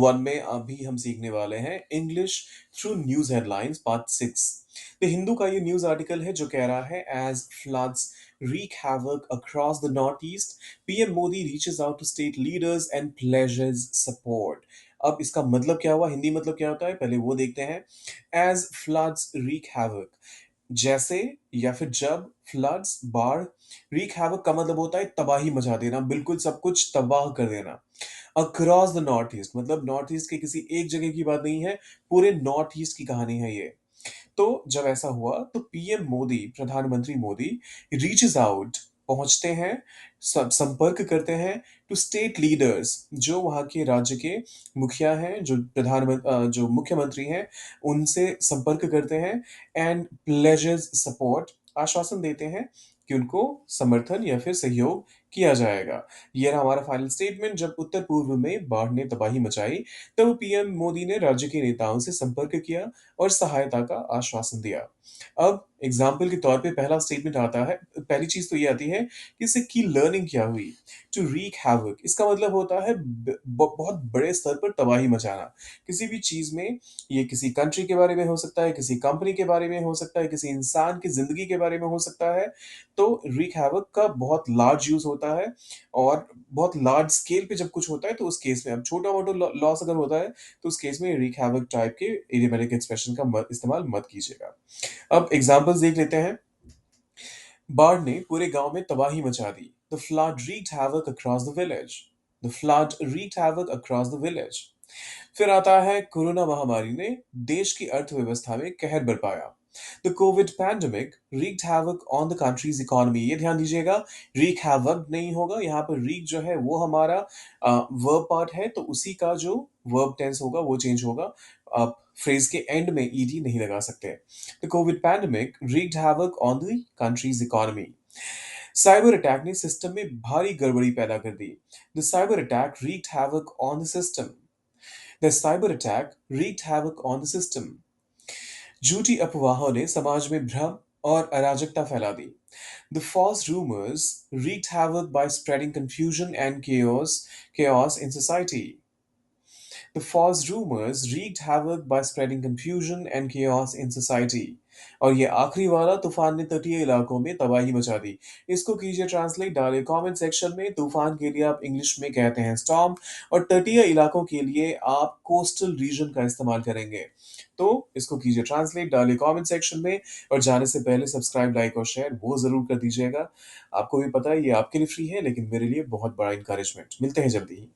One में अभी हम सीखने वाले हैं English through news headlines part 6। The Hindu का ये न्यूज आर्टिकल है जो कह रहा है as floods wreak havoc across the northeast, PM Modi reaches out to state leaders and pledges support। अब इसका मतलब क्या हुआ, हिंदी मतलब क्या होता है, पहले वो देखते हैं। एज फ्लड्स wreak havoc, जैसे या फिर जब फ्लड्स बाढ़, wreak havoc का मतलब होता है तबाही मचा देना, बिल्कुल सब कुछ तबाह कर देना। अक्रॉस द नॉर्थ ईस्ट मतलब नॉर्थ ईस्ट के किसी एक जगह की बात नहीं है, पूरे नॉर्थ ईस्ट की कहानी है ये। तो जब ऐसा हुआ तो पीएम मोदी, प्रधानमंत्री मोदी रीचेस आउट, पहुंचते हैं, सब संपर्क करते हैं टू स्टेट लीडर्स, जो वहां के राज्य के मुखिया हैं, जो जो मुख्यमंत्री हैं, उनसे संपर्क करते हैं। एंड प्लेजेस सपोर्ट, आश्वासन देते हैं कि उनको समर्थन या फिर सहयोग किया जाएगा। ये रहा हमारा फाइनल स्टेटमेंट। जब उत्तर पूर्व में बाढ़ ने तबाही मचाई, तब पीएम मोदी ने राज्य के नेताओं से संपर्क किया और सहायता का आश्वासन दिया। अब एग्जाम्पल के तौर पे पहला स्टेटमेंट आता है, पहली चीज तो ये आती है कि इससे की लर्निंग क्या हुई। टू रीक हैवक, इसका मतलब होता है बहुत बड़े स्तर पर तबाही मचाना किसी भी चीज में। ये किसी कंट्री के बारे में हो सकता है, किसी कंपनी के बारे में हो सकता है, किसी इंसान की जिंदगी के बारे में हो सकता है। तो रीक हैवक का बहुत लार्ज यूज होता है, और बहुत लार्ज स्केल पे जब कुछ होता है तो उस केस में, अब छोटा मोटा लॉस अगर होता है तो उस केस में रीक हैवक टाइप के इडियोमेटिक एक्सप्रेशन का इस्तेमाल मत कीजिएगा। अब एग्जांपल्स देख लेते हैं। बाढ़ ने पूरे गांव में तबाही मचा दी। The flood wreaked havoc across the village। The flood wreaked havoc across the village। फिर आता है, कोरोना महामारी ने देश की अर्थव्यवस्था में कहर बरपाया। The COVID pandemic wreaked havoc on the country's economy। ये ध्यान दीजिएगा, wreak havoc नहीं होगा यहाँ पर। wreak जो है वो हमारा वर्ब पार्ट है, तो उसी का जो वर्ब टेंस होगा वो चेंज होगा। आप फ्रेज के एंड में ईडी नहीं लगा सकते। The COVID pandemic wreaked havoc on the country's economy। Cyber attack ने सिस्टम में भारी गड़बड़ी पैदा कर दी। The cyber attack wreaked havoc on the system। The cyber attack wreaked havoc on the system। झूठी अफवाहों ने समाज में भ्रम और अराजकता फैला दी। The false rumors wreaked havoc by spreading confusion and chaos in society। The false rumors wreaked havoc by spreading confusion and chaos in society। और ये आखिरी वाला, तूफान ने तटीय इलाकों में तबाही मचा दी। इसको कीजिए ट्रांसलेट, डालिए कमेंट सेक्शन में। तूफान के लिए आप इंग्लिश में कहते हैं स्टॉर्म, और तटीय इलाकों के लिए आप कोस्टल रीजन का इस्तेमाल करेंगे। तो इसको कीजिए ट्रांसलेट, डालिए कमेंट सेक्शन में, और जाने से पहले सब्सक्राइब, लाइक और शेयर वो जरूर कर दीजिएगा। आपको भी पता है ये आपके लिए फ्री है, लेकिन मेरे लिए बहुत बड़ा इंकरेजमेंट। मिलते हैं जल्दी ही।